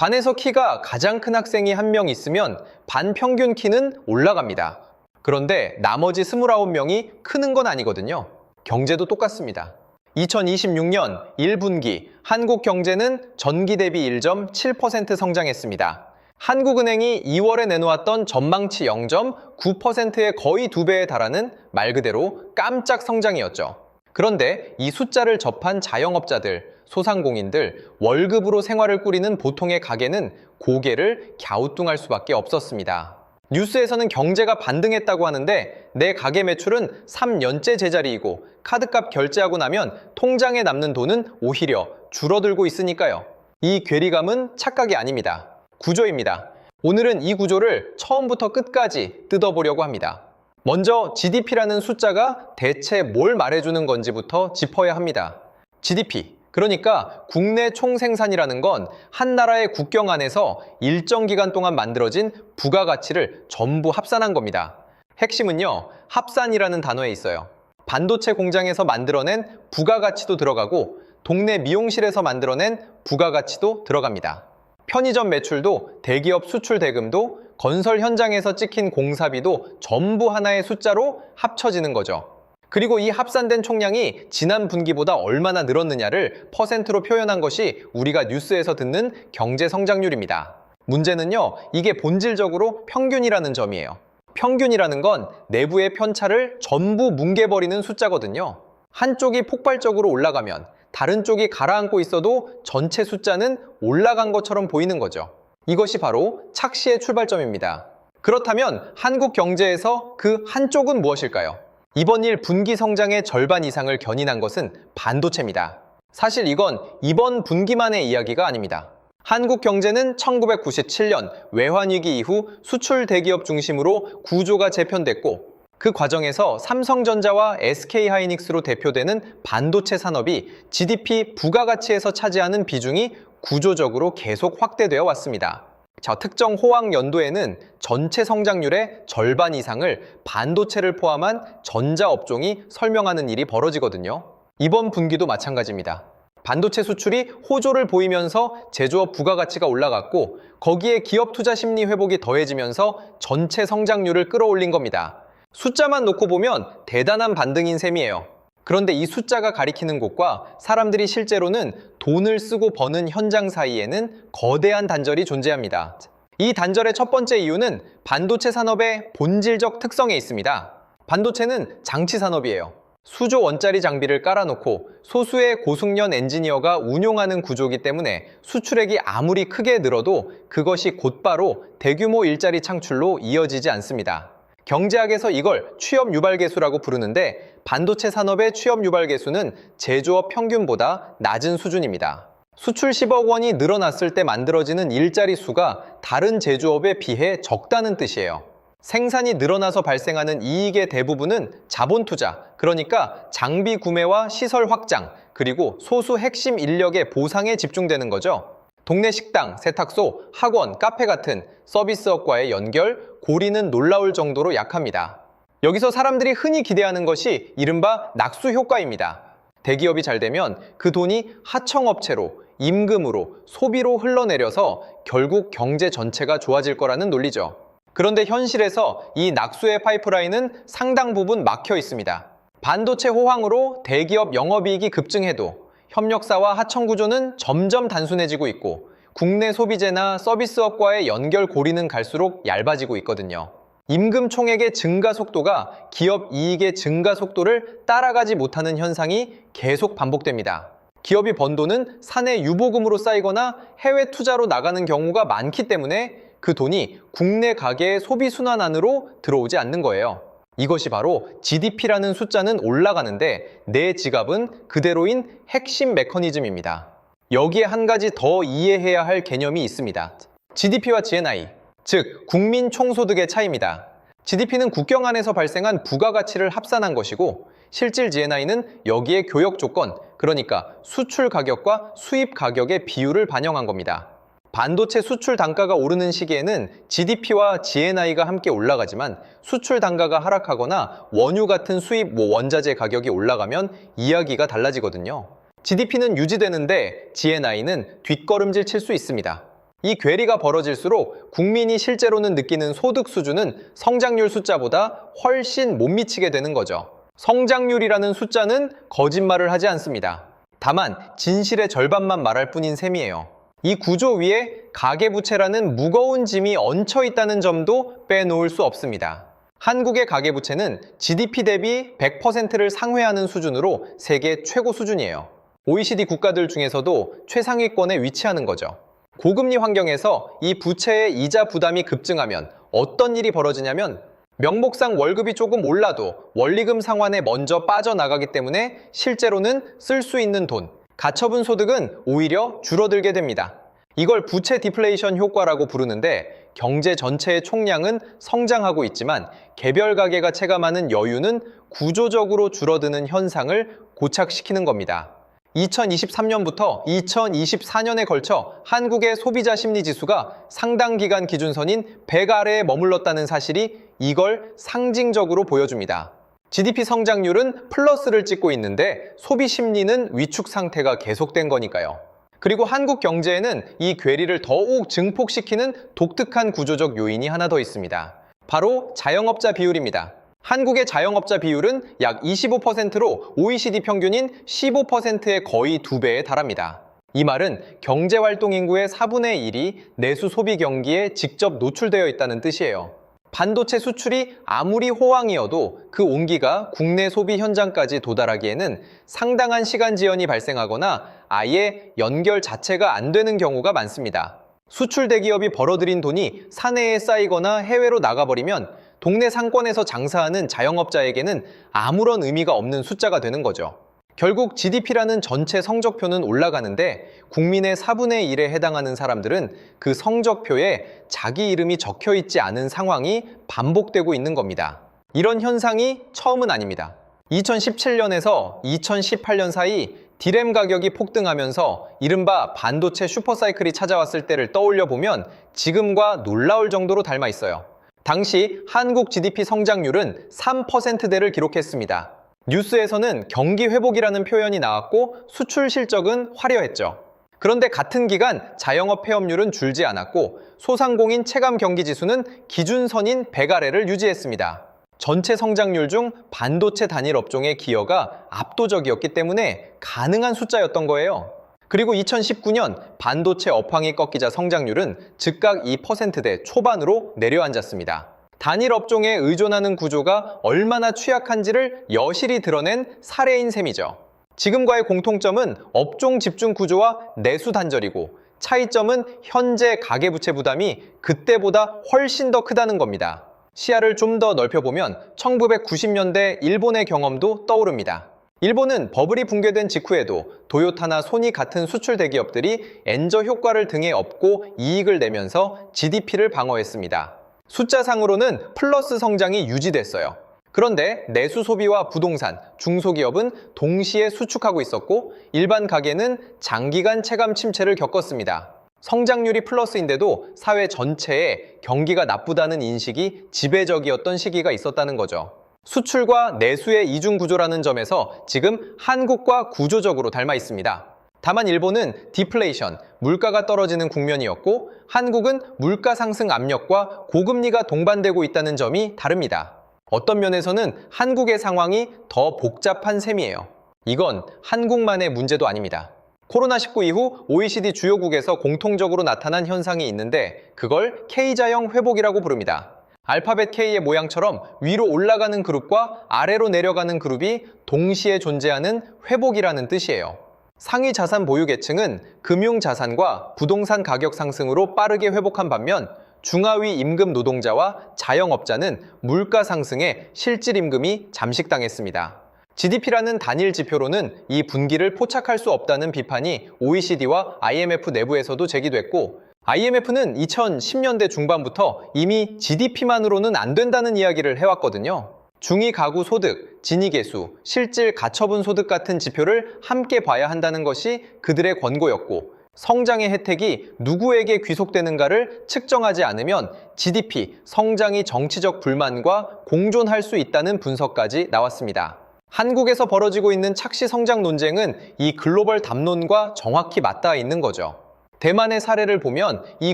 반에서 키가 가장 큰 학생이 한 명 있으면 반 평균 키는 올라갑니다. 그런데 나머지 29명이 크는 건 아니거든요. 경제도 똑같습니다. 2026년 1분기 한국 경제는 전기 대비 1.7% 성장했습니다. 한국은행이 2월에 내놓았던 전망치 0.9%의 거의 2배에 달하는 말 그대로 깜짝 성장이었죠. 그런데 이 숫자를 접한 자영업자들, 소상공인들, 월급으로 생활을 꾸리는 보통의 가게는 고개를 갸우뚱할 수밖에 없었습니다. 뉴스에서는 경제가 반등했다고 하는데 내 가게 매출은 3년째 제자리이고 카드값 결제하고 나면 통장에 남는 돈은 오히려 줄어들고 있으니까요. 이 괴리감은 착각이 아닙니다. 구조입니다. 오늘은 이 구조를 처음부터 끝까지 뜯어보려고 합니다. 먼저 GDP라는 숫자가 대체 뭘 말해주는 건지부터 짚어야 합니다. GDP, 그러니까 국내 총생산이라는 건 한 나라의 국경 안에서 일정 기간 동안 만들어진 부가가치를 전부 합산한 겁니다. 핵심은요, 합산이라는 단어에 있어요. 반도체 공장에서 만들어낸 부가가치도 들어가고 동네 미용실에서 만들어낸 부가가치도 들어갑니다. 편의점 매출도 대기업 수출 대금도 건설 현장에서 찍힌 공사비도 전부 하나의 숫자로 합쳐지는 거죠. 그리고 이 합산된 총량이 지난 분기보다 얼마나 늘었느냐를 퍼센트로 표현한 것이 우리가 뉴스에서 듣는 경제 성장률입니다. 문제는요, 이게 본질적으로 평균이라는 점이에요. 평균이라는 건 내부의 편차를 전부 뭉개버리는 숫자거든요. 한쪽이 폭발적으로 올라가면 다른 쪽이 가라앉고 있어도 전체 숫자는 올라간 것처럼 보이는 거죠. 이것이 바로 착시의 출발점입니다. 그렇다면 한국 경제에서 그 한쪽은 무엇일까요? 이번 1분기 성장의 절반 이상을 견인한 것은 반도체입니다. 사실 이건 이번 분기만의 이야기가 아닙니다. 한국 경제는 1997년 외환위기 이후 수출 대기업 중심으로 구조가 재편됐고 그 과정에서 삼성전자와 SK하이닉스로 대표되는 반도체 산업이 GDP 부가가치에서 차지하는 비중이 구조적으로 계속 확대되어 왔습니다. 자, 특정 호황 연도에는 전체 성장률의 절반 이상을 반도체를 포함한 전자업종이 설명하는 일이 벌어지거든요. 이번 분기도 마찬가지입니다. 반도체 수출이 호조를 보이면서 제조업 부가가치가 올라갔고 거기에 기업 투자 심리 회복이 더해지면서 전체 성장률을 끌어올린 겁니다. 숫자만 놓고 보면 대단한 반등인 셈이에요. 그런데 이 숫자가 가리키는 곳과 사람들이 실제로는 돈을 쓰고 버는 현장 사이에는 거대한 단절이 존재합니다. 이 단절의 첫 번째 이유는 반도체 산업의 본질적 특성에 있습니다. 반도체는 장치 산업이에요. 수조 원짜리 장비를 깔아놓고 소수의 고숙련 엔지니어가 운용하는 구조이기 때문에 수출액이 아무리 크게 늘어도 그것이 곧바로 대규모 일자리 창출로 이어지지 않습니다. 경제학에서 이걸 취업 유발 계수라고 부르는데 반도체 산업의 취업 유발 계수는 제조업 평균보다 낮은 수준입니다. 수출 10억 원이 늘어났을 때 만들어지는 일자리 수가 다른 제조업에 비해 적다는 뜻이에요. 생산이 늘어나서 발생하는 이익의 대부분은 자본 투자, 그러니까 장비 구매와 시설 확장, 그리고 소수 핵심 인력의 보상에 집중되는 거죠. 동네 식당, 세탁소, 학원, 카페 같은 서비스업과의 연결, 고리는 놀라울 정도로 약합니다. 여기서 사람들이 흔히 기대하는 것이 이른바 낙수 효과입니다. 대기업이 잘 되면 그 돈이 하청업체로, 임금으로, 소비로 흘러내려서 결국 경제 전체가 좋아질 거라는 논리죠. 그런데 현실에서 이 낙수의 파이프라인은 상당 부분 막혀 있습니다. 반도체 호황으로 대기업 영업이익이 급증해도 협력사와 하청 구조는 점점 단순해지고 있고 국내 소비재나 서비스업과의 연결 고리는 갈수록 얇아지고 있거든요. 임금 총액의 증가 속도가 기업 이익의 증가 속도를 따라가지 못하는 현상이 계속 반복됩니다. 기업이 번 돈은 사내 유보금으로 쌓이거나 해외 투자로 나가는 경우가 많기 때문에 그 돈이 국내 가계의 소비 순환 안으로 들어오지 않는 거예요. 이것이 바로 GDP라는 숫자는 올라가는데 내 지갑은 그대로인 핵심 메커니즘입니다. 여기에 한 가지 더 이해해야 할 개념이 있습니다. GDP와 GNI, 즉 국민 총소득의 차이입니다. GDP는 국경 안에서 발생한 부가가치를 합산한 것이고 실질 GNI는 여기에 교역 조건, 그러니까 수출 가격과 수입 가격의 비율을 반영한 겁니다. 반도체 수출 단가가 오르는 시기에는 GDP와 GNI가 함께 올라가지만 수출 단가가 하락하거나 원유 같은 수입 원자재 가격이 올라가면 이야기가 달라지거든요. GDP는 유지되는데 GNI는 뒷걸음질 칠 수 있습니다. 이 괴리가 벌어질수록 국민이 실제로는 느끼는 소득 수준은 성장률 숫자보다 훨씬 못 미치게 되는 거죠. 성장률이라는 숫자는 거짓말을 하지 않습니다. 다만 진실의 절반만 말할 뿐인 셈이에요. 이 구조 위에 가계부채라는 무거운 짐이 얹혀 있다는 점도 빼놓을 수 없습니다. 한국의 가계부채는 GDP 대비 100%를 상회하는 수준으로 세계 최고 수준이에요. OECD 국가들 중에서도 최상위권에 위치하는 거죠. 고금리 환경에서 이 부채의 이자 부담이 급증하면 어떤 일이 벌어지냐면 명목상 월급이 조금 올라도 원리금 상환에 먼저 빠져나가기 때문에 실제로는 쓸 수 있는 돈, 가처분 소득은 오히려 줄어들게 됩니다. 이걸 부채 디플레이션 효과라고 부르는데 경제 전체의 총량은 성장하고 있지만 개별 가계가 체감하는 여유는 구조적으로 줄어드는 현상을 고착시키는 겁니다. 2023년부터 2024년에 걸쳐 한국의 소비자 심리지수가 상당 기간 기준선인 100 아래에 머물렀다는 사실이 이걸 상징적으로 보여줍니다. GDP 성장률은 플러스를 찍고 있는데 소비 심리는 위축 상태가 계속된 거니까요. 그리고 한국 경제에는 이 괴리를 더욱 증폭시키는 독특한 구조적 요인이 하나 더 있습니다. 바로 자영업자 비율입니다. 한국의 자영업자 비율은 약 25%로 OECD 평균인 15%의 거의 2배에 달합니다. 이 말은 경제활동 인구의 4분의 1이 내수 소비 경기에 직접 노출되어 있다는 뜻이에요. 반도체 수출이 아무리 호황이어도 그 온기가 국내 소비 현장까지 도달하기에는 상당한 시간 지연이 발생하거나 아예 연결 자체가 안 되는 경우가 많습니다. 수출 대기업이 벌어들인 돈이 사내에 쌓이거나 해외로 나가버리면 동네 상권에서 장사하는 자영업자에게는 아무런 의미가 없는 숫자가 되는 거죠. 결국 GDP라는 전체 성적표는 올라가는데 국민의 4분의 1에 해당하는 사람들은 그 성적표에 자기 이름이 적혀 있지 않은 상황이 반복되고 있는 겁니다. 이런 현상이 처음은 아닙니다. 2017년에서 2018년 사이 디램 가격이 폭등하면서 이른바 반도체 슈퍼사이클이 찾아왔을 때를 떠올려 보면 지금과 놀라울 정도로 닮아 있어요. 당시 한국 GDP 성장률은 3%대를 기록했습니다. 뉴스에서는 경기 회복이라는 표현이 나왔고 수출 실적은 화려했죠. 그런데 같은 기간 자영업 폐업률은 줄지 않았고 소상공인 체감 경기 지수는 기준선인 100 아래를 유지했습니다. 전체 성장률 중 반도체 단일 업종의 기여가 압도적이었기 때문에 가능한 숫자였던 거예요. 그리고 2019년 반도체 업황이 꺾이자 성장률은 즉각 2%대 초반으로 내려앉았습니다. 단일 업종에 의존하는 구조가 얼마나 취약한지를 여실히 드러낸 사례인 셈이죠. 지금과의 공통점은 업종 집중 구조와 내수 단절이고 차이점은 현재 가계부채 부담이 그때보다 훨씬 더 크다는 겁니다. 시야를 좀 더 넓혀보면 1990년대 일본의 경험도 떠오릅니다. 일본은 버블이 붕괴된 직후에도 도요타나 소니 같은 수출 대기업들이 엔저 효과를 등에 업고 이익을 내면서 GDP를 방어했습니다. 숫자상으로는 플러스 성장이 유지됐어요. 그런데 내수 소비와 부동산, 중소기업은 동시에 수축하고 있었고 일반 가계는 장기간 체감 침체를 겪었습니다. 성장률이 플러스인데도 사회 전체에 경기가 나쁘다는 인식이 지배적이었던 시기가 있었다는 거죠. 수출과 내수의 이중 구조라는 점에서 지금 한국과 구조적으로 닮아 있습니다. 다만 일본은 디플레이션, 물가가 떨어지는 국면이었고 한국은 물가 상승 압력과 고금리가 동반되고 있다는 점이 다릅니다. 어떤 면에서는 한국의 상황이 더 복잡한 셈이에요. 이건 한국만의 문제도 아닙니다. 코로나19 이후 OECD 주요국에서 공통적으로 나타난 현상이 있는데 그걸 K자형 회복이라고 부릅니다. 알파벳 K의 모양처럼 위로 올라가는 그룹과 아래로 내려가는 그룹이 동시에 존재하는 회복이라는 뜻이에요. 상위 자산 보유 계층은 금융자산과 부동산 가격 상승으로 빠르게 회복한 반면 중하위 임금 노동자와 자영업자는 물가 상승에 실질 임금이 잠식당했습니다. GDP라는 단일 지표로는 이 분기를 포착할 수 없다는 비판이 OECD와 IMF 내부에서도 제기됐고 IMF는 2010년대 중반부터 이미 GDP만으로는 안 된다는 이야기를 해왔거든요. 중위 가구 소득, 진위계수, 실질 가처분 소득 같은 지표를 함께 봐야 한다는 것이 그들의 권고였고 성장의 혜택이 누구에게 귀속되는가를 측정하지 않으면 GDP, 성장이 정치적 불만과 공존할 수 있다는 분석까지 나왔습니다. 한국에서 벌어지고 있는 착시 성장 논쟁은 이 글로벌 담론과 정확히 맞닿아 있는 거죠. 대만의 사례를 보면 이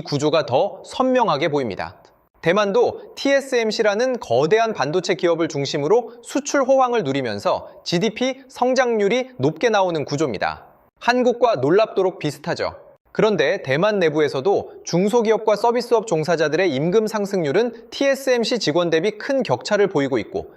구조가 더 선명하게 보입니다. 대만도 TSMC라는 거대한 반도체 기업을 중심으로 수출 호황을 누리면서 GDP 성장률이 높게 나오는 구조입니다. 한국과 놀랍도록 비슷하죠. 그런데 대만 내부에서도 중소기업과 서비스업 종사자들의 임금 상승률은 TSMC 직원 대비 큰 격차를 보이고 있고,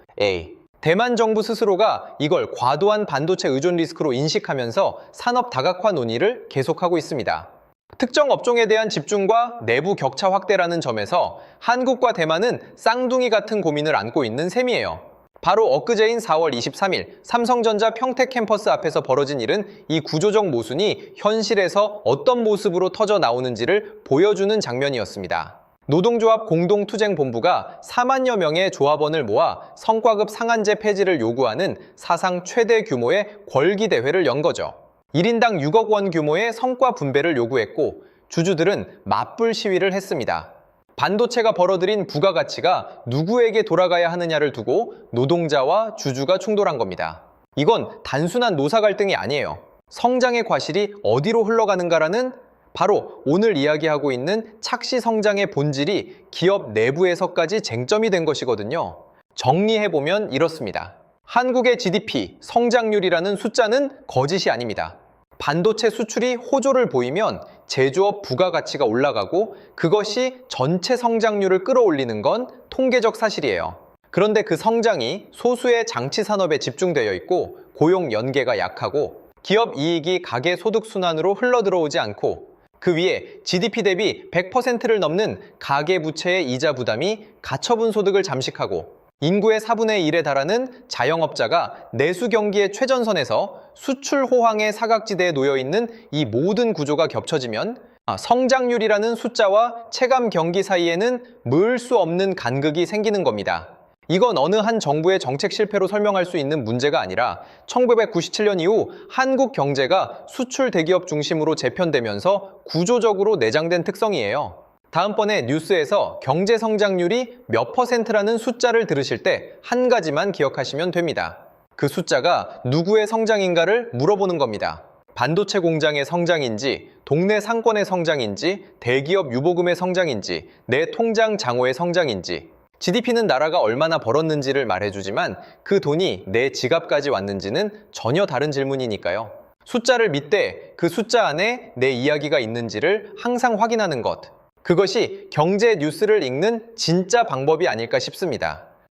대만 정부 스스로가 이걸 과도한 반도체 의존 리스크로 인식하면서 산업 다각화 논의를 계속하고 있습니다. 특정 업종에 대한 집중과 내부 격차 확대라는 점에서 한국과 대만은 쌍둥이 같은 고민을 안고 있는 셈이에요. 바로 엊그제인 4월 23일 삼성전자 평택 캠퍼스 앞에서 벌어진 일은 이 구조적 모순이 현실에서 어떤 모습으로 터져 나오는지를 보여주는 장면이었습니다. 노동조합 공동투쟁본부가 4만여 명의 조합원을 모아 성과급 상한제 폐지를 요구하는 사상 최대 규모의 궐기대회를 연 거죠. 1인당 6억 원 규모의 성과 분배를 요구했고 주주들은 맞불 시위를 했습니다. 반도체가 벌어들인 부가가치가 누구에게 돌아가야 하느냐를 두고 노동자와 주주가 충돌한 겁니다. 이건 단순한 노사 갈등이 아니에요. 성장의 과실이 어디로 흘러가는가라는 바로 오늘 이야기하고 있는 착시 성장의 본질이 기업 내부에서까지 쟁점이 된 것이거든요. 정리해보면 이렇습니다. 한국의 GDP 성장률이라는 숫자는 거짓이 아닙니다. 반도체 수출이 호조를 보이면 제조업 부가가치가 올라가고 그것이 전체 성장률을 끌어올리는 건 통계적 사실이에요. 그런데 그 성장이 소수의 장치 산업에 집중되어 있고 고용 연계가 약하고 기업 이익이 가계 소득 순환으로 흘러들어오지 않고 그 위에 GDP 대비 100%를 넘는 가계 부채의 이자 부담이 가처분 소득을 잠식하고 인구의 4분의 1에 달하는 자영업자가 내수 경기의 최전선에서 수출 호황의 사각지대에 놓여 있는 이 모든 구조가 겹쳐지면 성장률이라는 숫자와 체감 경기 사이에는 물을 수 없는 간극이 생기는 겁니다. 이건 어느 한 정부의 정책 실패로 설명할 수 있는 문제가 아니라 1997년 이후 한국 경제가 수출 대기업 중심으로 재편되면서 구조적으로 내장된 특성이에요. 다음번에 뉴스에서 경제 성장률이 몇 %라는 숫자를 들으실 때 한 가지만 기억하시면 됩니다. 그 숫자가 누구의 성장인가를 물어보는 겁니다. 반도체 공장의 성장인지, 동네 상권의 성장인지, 대기업 유보금의 성장인지, 내 통장 장호의 성장인지. GDP는 나라가 얼마나 벌었는지를 말해주지만 그 돈이 내 지갑까지 왔는지는 전혀 다른 질문이니까요. 숫자를 믿되 그 숫자 안에 내 이야기가 있는지를 항상 확인하는 것. 그것이 경제 뉴스를 읽는 진짜 방법이 아닐까 싶습니다.